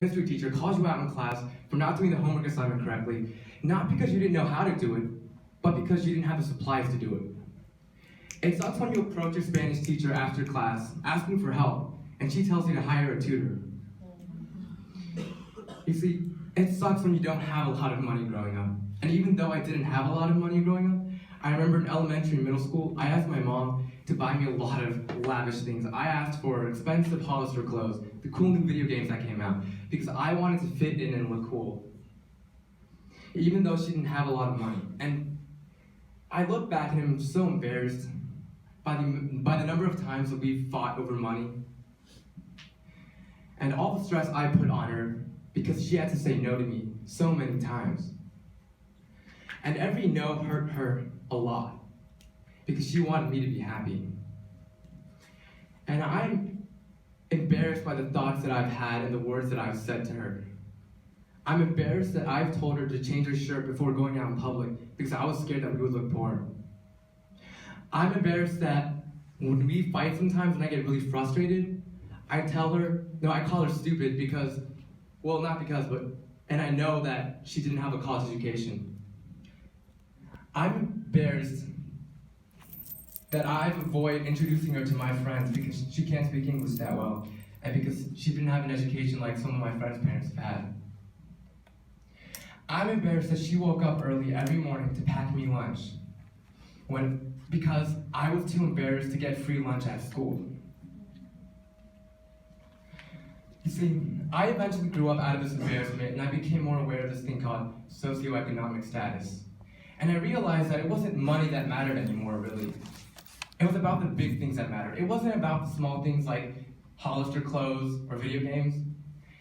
history teacher calls you out in class for not doing the homework assignment correctly, not because you didn't know how to do it, but because you didn't have the supplies to do it. It sucks when you approach your Spanish teacher after class, asking for help, and she tells you to hire a tutor. You see, it sucks when you don't have a lot of money growing up. And even though I didn't have a lot of money growing up, I remember in elementary and middle school, I asked my mom to buy me a lot of lavish things. I asked for expensive Hollister clothes, the cool new video games that came out, because I wanted to fit in and look cool. Even though she didn't have a lot of money. And I look back and I'm so embarrassed by the number of times that we fought over money. And all the stress I put on her because she had to say no to me so many times. And every no hurt her a lot because she wanted me to be happy. And I'm embarrassed by the thoughts that I've had and the words that I've said to her. I'm embarrassed that I've told her to change her shirt before going out in public because I was scared that we would look poor. I'm embarrassed that when we fight sometimes and I get really frustrated, I call her stupid because, well, not because, but, and I know that she didn't have a college education. I'm embarrassed that I avoid introducing her to my friends because she can't speak English that well, and because she didn't have an education like some of my friends' parents have had. I'm embarrassed that she woke up early every morning to pack me lunch, because I was too embarrassed to get free lunch at school. You see, I eventually grew up out of this embarrassment and I became more aware of this thing called socioeconomic status. And I realized that it wasn't money that mattered anymore, really. It was about the big things that mattered. It wasn't about the small things like Hollister clothes or video games.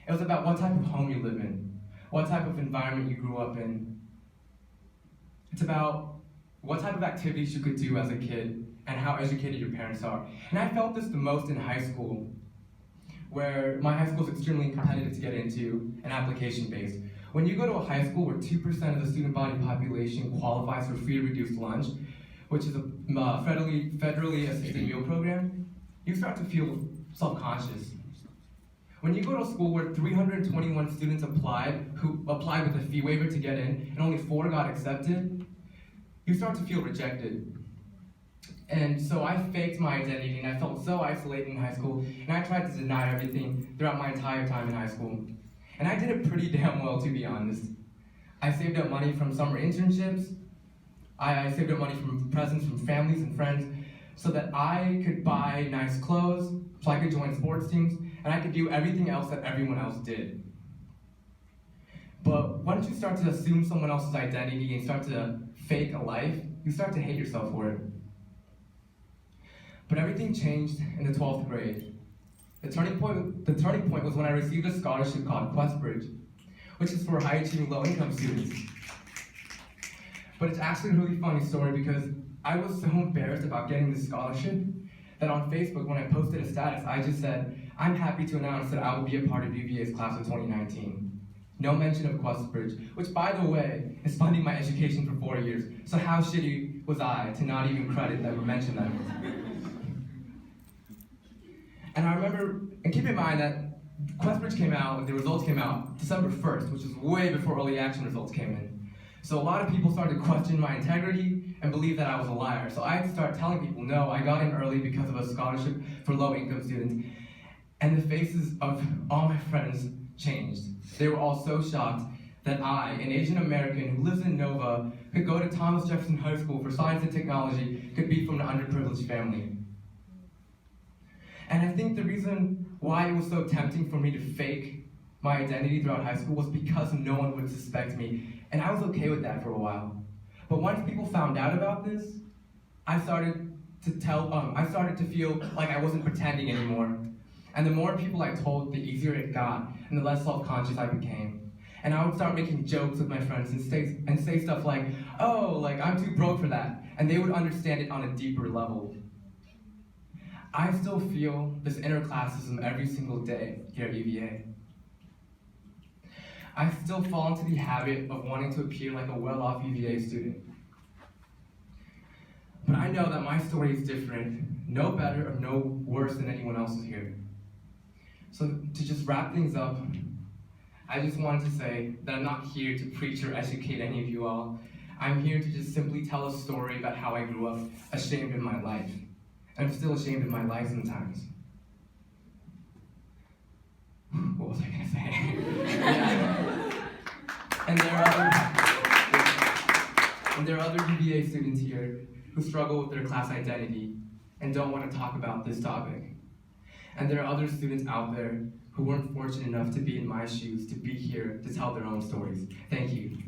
It was about what type of home you live in, what type of environment you grew up in. It's about what type of activities you could do as a kid and how educated your parents are. And I felt this the most in high school, where my high school is extremely competitive to get into and application-based. When you go to a high school where 2% of the student body population qualifies for free reduced lunch, which is a federally assisted meal program, you start to feel self-conscious. When you go to a school where 321 students who applied with a fee waiver to get in, and only 4 got accepted, you start to feel rejected. And so I faked my identity and I felt so isolated in high school, and I tried to deny everything throughout my entire time in high school. And I did it pretty damn well, to be honest. I saved up money from summer internships. I saved up money from presents from families and friends so that I could buy nice clothes, so I could join sports teams, and I could do everything else that everyone else did. But once you start to assume someone else's identity and start to fake a life, you start to hate yourself for it. But everything changed in the 12th grade. The turning point was when I received a scholarship called Questbridge, which is for high-achieving low-income students. But it's actually a really funny story because I was so embarrassed about getting this scholarship that on Facebook, when I posted a status, I just said, "I'm happy to announce that I will be a part of UVA's class of 2019. No mention of Questbridge, which, by the way, is funding my education for 4 years. So how shitty was I to not even credit them or mention them? And I remember, and keep in mind that Questbridge came out, the results came out December 1st, which is way before early action results came in. So a lot of people started to question my integrity and believe that I was a liar. So I had to start telling people, no, I got in early because of a scholarship for low-income students. And the faces of all my friends changed. They were all so shocked that I, an Asian American who lives in Nova, could go to Thomas Jefferson High School for science and technology, could be from an underprivileged family. And I think the reason why it was so tempting for me to fake my identity throughout high school was because no one would suspect me, and I was okay with that for a while. But once people found out about this, I started to feel like I wasn't pretending anymore. And the more people I told, the easier it got, and the less self-conscious I became. And I would start making jokes with my friends and say stuff like, "Oh, like I'm too broke for that," and they would understand it on a deeper level. I still feel this inner classism every single day here at UVA. I still fall into the habit of wanting to appear like a well-off UVA student. But I know that my story is different, no better or no worse than anyone else's here. So to just wrap things up, I just wanted to say that I'm not here to preach or educate any of you all. I'm here to just simply tell a story about how I grew up ashamed of my life. And I'm still ashamed of my life sometimes. What was I gonna say? Yeah. And there are other UVA students here who struggle with their class identity and don't want to talk about this topic. And there are other students out there who weren't fortunate enough to be in my shoes, to be here to tell their own stories. Thank you.